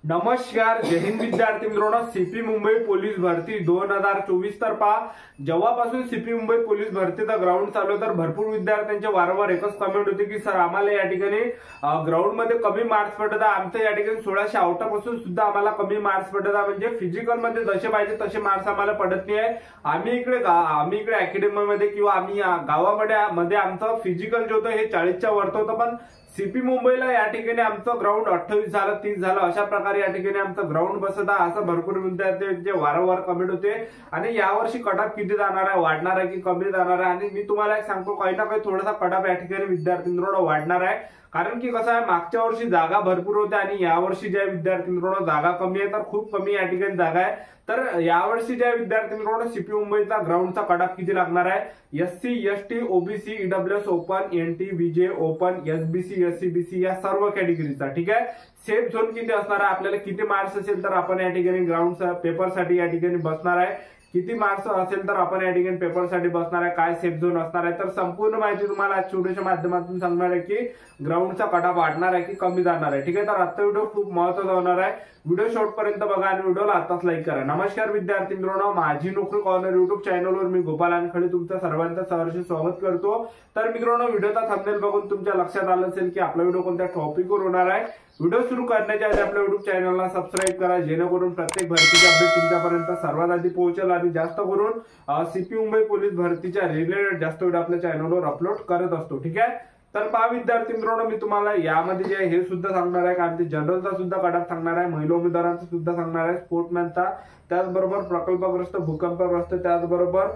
नमस्कार, जय हिंद विद्यार्थी मित्रांनो. सीपी मुंबई पोलीस भरती 2024 तर पहा, जेव्हापासून सीपी मुंबई पोलीस भरतीचा ग्राउंड चालू तर भरपूर विद्यार्थ्यांचे वारंवार एकच कमेंट होते की सर आम्हाला या ठिकाणी ग्राउंड मध्ये कमी मार्क्स पडतात. आमचं या ठिकाणी 1600 आउटापासून सुद्धा आम्हाला कमी मार्क्स पडतात. म्हणजे फिजिकल मध्ये जसे पाहिजे तसे मार्क्स आम्हाला पडत नाही आहे. आम्ही इकडे अकॅडमी मध्ये किंवा आम्ही गावामध्ये आमचं फिजिकल जे होतं हे 40च्या वरत होतं, पण सीपी मुंबईला या ठिकाणी आमचं ग्राउंड 28 झालं, 30 झालं, अशा प्रकारे या ठिकाणी आमचं ग्राउंड बसत आहे. असं भरपूर विद्यार्थ्यांचे वारंवार कमेंट होते. आणि यावर्षी कटऑफ किती जाणार आहे, वाढणार आहे की कमी जाणार आहे? आणि मी तुम्हाला एक सांगतो, काही ना काही थोडासा कटऑफ या ठिकाणी विद्यार्थी मित्रांनो वाढणार आहे. कारण की कसं आहे, मागच्या वर्षी जागा भरपूर होत्या आणि यावर्षी ज्या विद्यार्थी मित्रांनो जागा कमी आहे, तर खूप कमी या ठिकाणी जागा आहे. तर यावर्षी ज्या विद्यार्थी मित्रांनो सीपी मुंबईचा ग्राउंडचा कटऑफ किती लागणार आहे? SC, ST, OBC, EWS open, NT, VJ open, SBC, SCBC या सर्व कॅटेगरीचा, ठीक आहे. सेफ झोन किती असणार आहे, आपल्याला किती मार्क्स असेल तर आपण या ठिकाणी ग्राउंड पेपरसाठी या ठिकाणी बसणार आहे, किती मार्क्स असेल तर आपण या ठिकाणी पेपरसाठी बसणार आहे, काय सेफ झोन असणार आहे, तर संपूर्ण माहिती तुम्हाला आज व्हिडिओच्या माध्यमातून सांगणार आहे की ग्राउंडचा कटऑफ वाढणार आहे की कमी जाणार आहे, ठीक आहे. तर आजचा व्हिडिओ खूप महत्त्वाचा होणार आहे. व्हिडिओ शेवटपर्यंत बघा आणि व्हिडिओला आताच लाईक करा. नमस्कार विद्यार्थी मित्रांनो, माझी नोकरी कॉर्नर युट्यूब चॅनलवर मी गोपाल वानखडे तुमचं सर्वांचं सहर्ष स्वागत करतो. तर मित्रांनो, व्हिडिओचा थंबनेल बघून तुमच्या लक्षात आलं असेल की आपला व्हिडिओ कोणत्या टॉपिकवर होणार आहे. व्हिडिओ सुरू करण्याच्या आधी आपल्या युट्यूब चॅनलला सबस्क्राईब करा, जेणेकरून प्रत्येक भरतीचे अपडेट तुमच्यापर्यंत सर्वात आधी पोहोचेल. आणि जास्त करून सीपी मुंबई पोलीस भरतीच्या रिलेटेड जास्त व्हिडिओ आपल्या चॅनलवर अपलोड करत असतो, ठीक आहे. तर पहा विद्यार्थी मित्रांनो, मी तुम्हाला यामध्ये जे हे सुद्धा सांगणार आहे, कारण ते जनरलचा सुद्धा कटऑफ सांगणार आहे, महिला उमेदवारांचा सुद्धा सांगणार आहे, स्पोर्टमॅनचा, त्याचबरोबर प्रकल्पग्रस्त, भूकंपग्रस्त, त्याचबरोबर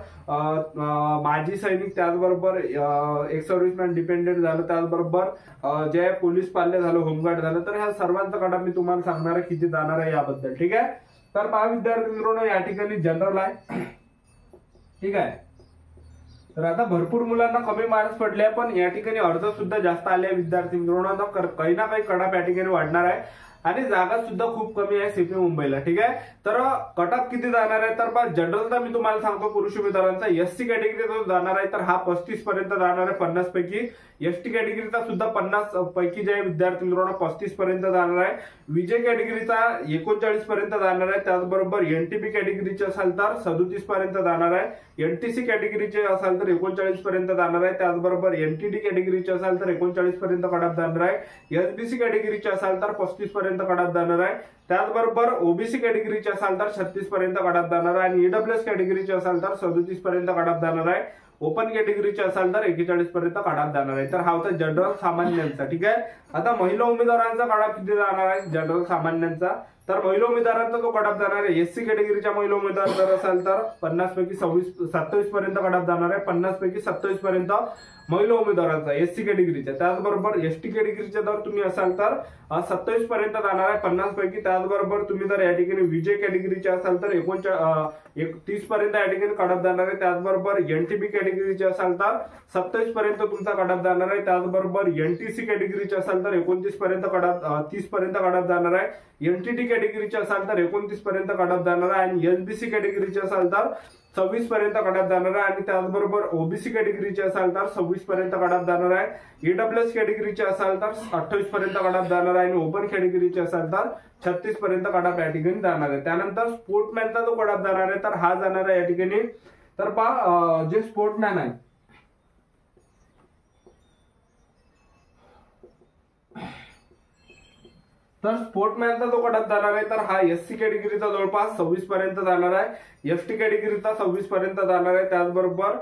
माजी सैनिक, त्याचबरोबर एक्स सर्व्हिसमॅन डिपेंडेंट झालं, त्याचबरोबर जे पोलीस पाल्य झालं, होमगार्ड झालं, तर ह्या सर्वांचा कटऑफ मी तुम्हाला सांगणार आहे किती जाणार आहे याबद्दल, ठीक आहे. तर पहा विद्यार्थी मित्रांनो, या ठिकाणी जनरल आहे, ठीक आहे. तर आता भरपूर मुलांना कमी मार्क्स पडले, पण या ठिकाणी अर्ज सुद्धा जास्त आले विद्यार्थी मित्रांनो. काही ना काही कटऑफ या ठिकाणी वाढणार आहे आणि जागा सुद्धा खूप कमी आहे सीपी मुंबईला, ठीक आहे. तर कटऑफ किती जाणार आहे, तर जनरलचा मी तुम्हाला सांगतो पुरुष उमेदवारांचा. एससी कॅटेगरीचा जाणार आहे तर हा 35 पर्यंत जाणार आहे 50 पैकी. एसटी कॅटेगरीचा सुद्धा 50 पैकी जे विद्यार्थी मित्रांनो 35 पर्यंत जाणार आहे. विजय कॅटेगरीचा 39 पर्यंत जाणार आहे. त्याचबरोबर एनटीपी कॅटेगरीचे असाल तर 37 पर्यंत जाणार आहे. एनटीसी कॅटेगरीचे असाल तर 39 पर्यंत जाणार आहे. त्याचबरोबर एनटीडी कॅटेगरीचे असाल तर 39 पर्यंत कटऑफ जाणार आहे. एसबीसी कॅटेगरीचे असाल तर 35 पर्यंत कटऑफ जाणार आहे. त्याचबरोबर ओबीसी कॅटेगरीचे असाल तर 36 पर्यंत कटऑफ जाणार आहे. आणि ईडब्ल्यूएस कॅटेगरीचे असाल तर 37 पर्यंत कटऑफ जाणार आहे. ओपन कॅटेगरीचे असाल तर 41 पर्यंत कटऑफ जाणार आहे. तर हा होता जनरल सामान्यांचा, ठीक आहे. आता महिला उमेदवारांचा कटऑफ किती जाणार आहे जनरल सामान्यांचा, तर महिला उमेदवारांचा जो कटऑफ जाणार आहे, एससी कॅटेगरीच्या महिला उमेदवार जर असाल तर 50 पैकी 27 पर्यंत कटऑफ जाणार आहे. 50 पैकी 27 पर्यंत महिला उमेदवारांचा एससी कॅटेगरीच्या. त्याचबरोबर एसटी कॅटेगरीच्या जर तुम्ही असाल तर 27 पर्यंत जाणार आहे 50 पैकी. त्याचबरोबर तुम्ही जर या ठिकाणी विजय कॅटेगरीचे असाल तर 30 पर्यंत या ठिकाणी कटऑफ जाणार आहे. त्याचबरोबर एनटीबी कॅटेगरीचे असाल तर 27 पर्यंत तुमचा कटऑफ जाणार आहे. त्याचबरोबर एनटीसी कॅटेगरीचे असाल तर 29 पर्यंत 30 पर्यंत कटऑफ जाणार आहे. एनटीटी कॅटेगरीचे असाल तर 29 पर्यंत कटऑफ जाणार आहे. आणि एसबीसी कॅटेगरीचे असाल तर 26 पर्यंत कटऑफ जाणार आहे. आणि त्याचबरोबर ओबीसी कॅटेगरीचे असाल तर 26 पर्यंत कटऑफ जाणार आहे. ईडब्ल्यूएस कॅटेगरीचे असाल तर 28 पर्यंत कटऑफ जाणार आहे. आणि ओपन कॅटेगरीचे असाल तर 36 पर्यंत कटऑफ या ठिकाणी जाणार आहे. त्यानंतर स्पोर्टमॅनचा जो कटऑफ जाणार आहे तर हा जाणार आहे या ठिकाणी, तर पहा जे स्पोर्टमॅन आहे तर स्पोर्टमॅनचा जो कटऑफ जाणार आहे तर हा एससी कॅटेगरीचा जवळपास 26 पर्यंत जाणार आहे. एसटी कॅटेगरीचा 26 पर्यंत जाणार आहे. त्याचबरोबर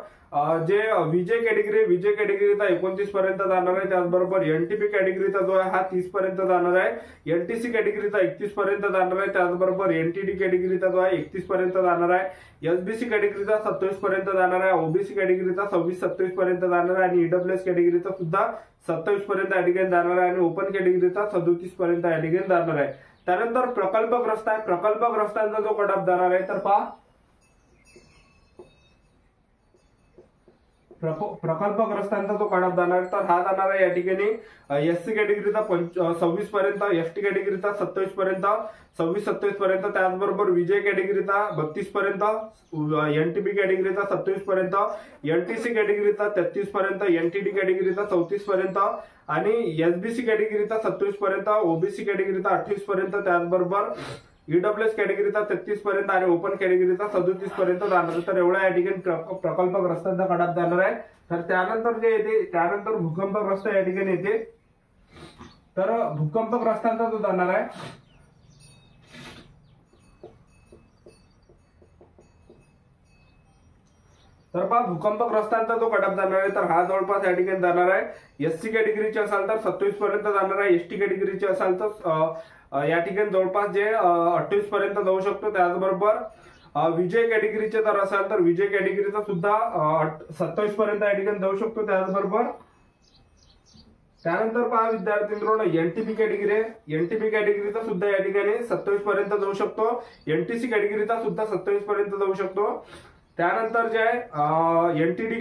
जे विजय कॅटेगरीचा 29 पर्यंत जाणार आहे. त्याचबरोबर एनटीपी कॅटेगरीचा जो आहे हा 30 पर्यंत जाणार आहे. एनटीसी कॅटेगरीचा 31 पर्यंत जाणार आहे. त्याचबरोबर एनटीडी कॅटेगरीचा जो आहे 31 पर्यंत जाणार आहे. एसबीसी कॅटेगरीचा 27 पर्यंत जाणार आहे. ओबीसी कॅटेगरीचा 26-27 पर्यंत जाणार आहे. आणि ईडब्ल्यूएस कॅटेगरीचा सुद्धा 27 पर्यंत या ठिकाणी जाणार आहे. आणि ओपन कॅटेगरीचा 37 पर्यंत या ठिकाणी जाणार आहे. त्यानंतर प्रकल्पग्रस्त आहे. प्रकल्पग्रस्तांचा जो कटऑफ जाणार आहे तर पहा प्रकल्पग्रस्तांचा जो कडाप जाणार आहे तर हा जाणार आहे या ठिकाणी एससी कॅटेगरीचा 26 पर्यंत, एसटी कॅटेगरीचा 27 पर्यंत, 26-27 पर्यंत, त्याचबरोबर विजय कॅटेगरीचा 32 पर्यंत, एनटीपी कॅटेगरीचा 27 पर्यंत, एनटीसी कॅटेगरीचा 33 पर्यंत, एनटीडी कॅटेगरीचा 34 पर्यंत आणि एसबीसी कॅटेगरीचा 27 पर्यंत, ओबीसी कॅटेगरीचा 28 पर्यंत, त्याचबरोबर ईडब्ल्यूएस कॅटेगरीचा 33 पर्यंत आणि ओपन कॅटेगरीचा 37 पर्यंत जाणार. तर एवढा या ठिकाणी प्रकल्पग्रस्तांचा कडाप जाणार आहे. तर त्यानंतर जे येते त्यानंतर भूकंपग्रस्त या ठिकाणी येते. तर भूकंपग्रस्तांचा जो जाणार आहे तर पहा भूकंपग्रस्तांचा जो कडाप जाणार आहे तर हा जवळपास या ठिकाणी जाणार आहे एससी कॅटेगरीचे असाल तर 27 पर्यंत जाणार आहे, एसटी कॅटेगरीचे असाल तर या ठिकाणी जवळपास जे 28 पर्यंत जाऊ शकतो. त्याचबरोबर विजय कॅटेगरीचे जर असाल तर विजय कॅटेगरीचा सुद्धा 27 पर्यंत या ठिकाणी जाऊ शकतो. त्यानंतर पहा विद्यार्थी मित्रांनो एनटीपी कॅटेगरीचा सुद्धा या ठिकाणी 27 पर्यंत जाऊ शकतो. एनटीसी कॅटेगरीचा सुद्धा 27 पर्यंत जाऊ शकतो. त्यानंतर जे आहे एनटीडी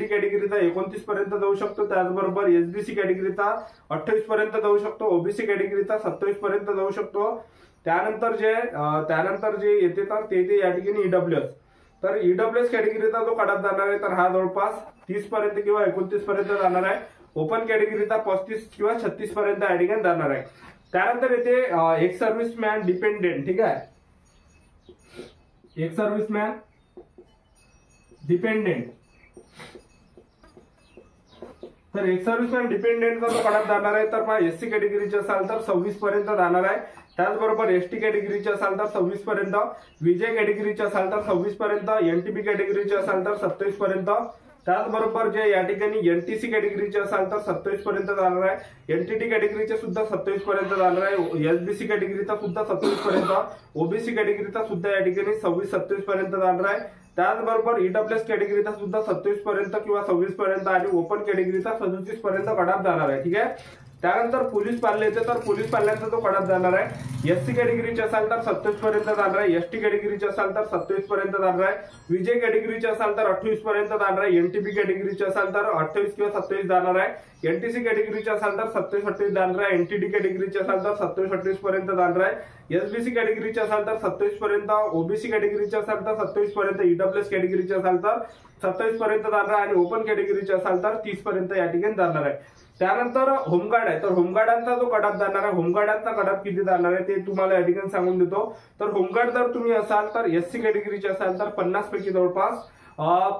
कॅटेगरीचा 29 पर्यंत जाऊ शकतो. त्याचबरोबर एसबीसी कॅटेगरीचा 28 पर्यंत जाऊ शकतो. ओबीसी कॅटेगरीचा 27 पर्यंत जाऊ शकतो. त्यानंतर जे येते तर ते या ठिकाणी ईडब्ल्यूएस. तर ईडब्ल्यूएस कॅटेगरीचा जो कडाप जाणार आहे तर हा जवळपास 30 पर्यंत किंवा 29 पर्यंत जाणार आहे. ओपन कॅटेगरीचा 35 किंवा 36 पर्यंत या ठिकाणी जाणार आहे. त्यानंतर येते एक सर्व्हिसमॅन डिपेंडेंट. ठीक आहे, एक सर्व्हिसमॅन डिपेंडेंट. तर एक सर्व्हिसमॅन डिपेंडेंटचा जो कडाप जाणार आहे तर एससी कॅटेगरीचे असाल तर 26 पर्यंत जाणार आहे. त्याचबरोबर एसटी कॅटेगरीचे असाल तर 26 पर्यंत, विजय कॅटेगरीचे असाल तर 26 पर्यंत, एनटीपी कॅटेगरीचे असाल तर 27 पर्यंत. त्याचबरोबर जे या ठिकाणी एनटीसी कॅटेगरीचे असाल तर 27 पर्यंत जाणार आहे. एनटीटी कॅटेगरीचे सुद्धा 27 पर्यंत जाणार आहे. एसबीसी कॅटेगरीचा सुद्धा 27 पर्यंत, ओबीसी कॅटेगरीचा सुद्धा या ठिकाणी 26-27 पर्यंत जाणार आहे. त्याचबरोबर ईडब्ल्यूएस कॅटेगरीचा सुद्धा 27 पर्यंत किंवा 26 पर्यंत आणि ओपन कॅटेगरीचा 37 पर्यंत कडाप जाणार आहे. ठीक आहे. त्यानंतर पोलीस पाल्य येते तर पोलीस पाल्यांचा जो कडाप जाणार आहे एससी कॅटेगरीचे असाल तर 27 पर्यंत जाणार आहे, एसटी कॅटेगरीचे असाल तर 27 पर्यंत जाणार आहे, विजय कॅटेगरीचे असाल तर 28 पर्यंत जाणार आहे, एनटीपी कॅटेगरीचे असाल तर 28 किंवा 27 जाणार आहे, एनटीसी कॅटेगरीचे असाल तर 27-28 जाणार आहे, एनटीडी कॅटेगरीचे असाल तर 27-28 पर्यंत जाणार आहे, एसबीसी कॅटेगरीचे असाल तर 27 पर्यंत, ओबीसी कॅटेगरीचे असाल तर 27 पर्यंत, ईडब्ल्यूएस कॅटेगरीचे असाल तर 27 पर्यंत जाणार आहे आणि ओपन कॅटेगरीचे असाल तर 30 पर्यंत या ठिकाणी जाणार आहे. त्यानंतर होमगार्ड आहे तर होमगार्डांचा जो कडाप जाणार आहे, होमगार्डांचा कडाप किती जाणार आहे ते तुम्हाला या ठिकाणी सांगून देतो. तर होमगार्ड जर तुम्ही असाल तर एससी कॅटेगरीचे असाल तर 50 पैकी जवळपास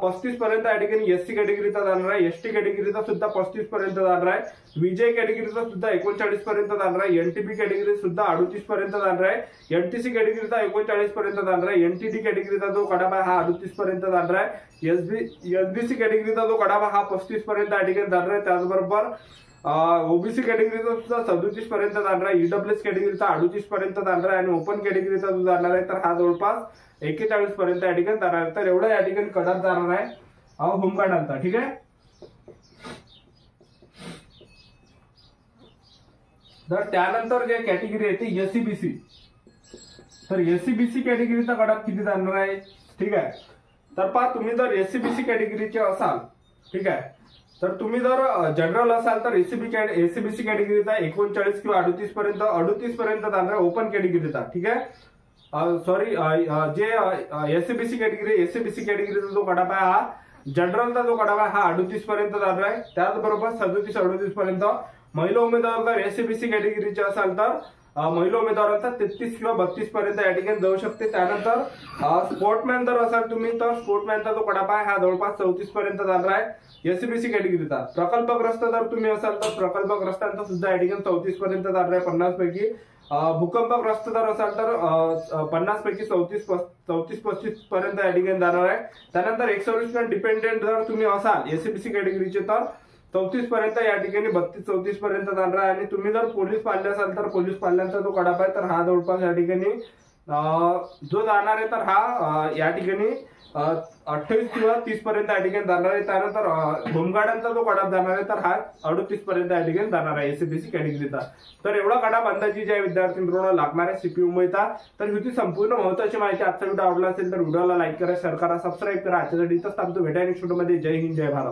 35 पर्यंत या ठिकाणी एससी कॅटेगरीचा जाणार आहे, एसटी कॅटेगरीचा सुद्धा 35 पर्यंत जाणार आहे, विजय कॅटेगरीचा सुद्धा 39 पर्यंत जाणार आहे, एनटीपी कॅटेगरी सुद्धा 38 पर्यंत जाणार आहे, एनटीसी कॅटेगरीचा 39 पर्यंत जाणार आहे, एनटीडी कॅटेगरीचा जो कडाप आहे हा 38 पर्यंत जाणार आहे, एसबीसी कॅटेगरीचा जो कडाप हा 35 पर्यंत या ठिकाणी जाणार आहे. त्याचबरोबर ओबीसी कॅटेगरीचा सुद्धा 37 पर्यंत जाणार आहे, ईडब्ल्यूएस कॅटेगरीचा 38 पर्यंत जाणार आहे आणि ओपन कॅटेगरीचा जो जाणार आहे तर हा जवळपास 41 पर्यंत या ठिकाणी जाणार आहे. तर एवढा या ठिकाणी कडाप जाणार आहे होमगार्डांचा. ठीक आहे. तर त्यानंतर जे कॅटेगरी येते एससीबीसी, तर एससीबीसी कॅटेगरीचा कडाप किती जाणार आहे. ठीक आहे. तर पहा तुम्ही जर एससीबीसी कॅटेगरीचे असाल, ठीक आहे, तर तुम्ही जर जनरल असाल तर एससीबीसी कॅटेगरीचा 39 किंवा 38 पर्यंत जाणार आहे ओपन कॅटेगरीचा. ठीक आहे. सॉरी, जे एससीबीसी कॅटेगरीचा जो कडाप आहे हा जनरलचा जो कडाप आहे हा 38 पर्यंत जाणार आहे. त्याचबरोबर 37-38 पर्यंत महिला उमेदवार जर एससीबीसी कॅटेगरीचे असाल तर महिला उमेदवारांचा 33 किंवा 32 पर्यंत या ठिकाणी जाऊ शकते. त्यानंतर स्पोर्टमॅन जर असाल तुम्ही तर स्पोर्टमॅनचा जो कडाप आहे हा जवळपास 34 पर्यंत जाणार आहे एससीबीसी कॅटेगरीचा. प्रकल्पग्रस्त जर तुम्ही असाल तर प्रकल्पग्रस्तांचा सुद्धा या ठिकाणी 34 पर्यंत जाणार आहे 50 पैकी. भूकंपग्रस्त जर असाल तर 50 पैकी 34-35 पर्यंत या ठिकाणी जाणार आहे. त्यानंतर एक सर्व्हिसमॅन डिपेंडेंट जर तुम्ही असाल एससीबीसी कॅटेगरीचे तर 34 पर्यंत या ठिकाणी 32-34 पर्यंत जाणार आहे आणि तुम्ही जर पोलीस पाल्य असाल तर पोलीस पाल्यांचा जो कडाप आहे तर हा जवळपास या ठिकाणी जो जाणार आहे तर हा या ठिकाणी 28 किंवा 30 पर्यंत या ठिकाणी जाणार आहे. त्यानंतर होमगार्डांचा जो कडा जाणार आहे तर हा 38 पर्यंत या ठिकाणी जाणार आहे एससीबीसी कॅटेगरीचा. तर एवढा कडा अंदाजी ज्या विद्यार्थी मित्रांनो लागणार आहे सीपी मुंबईचा. तर ही संपूर्ण महत्वाची माहिती. आजचा व्हिडिओ आवडला असेल तर व्हिडिओला लाईक करा, शेअर करा, सबस्क्राईब करा. आजच्यासाठी इथंच थांबतो. भेटायला नेक्स्ट व्हिडिओमध्ये. जय हिंद, जय भारत.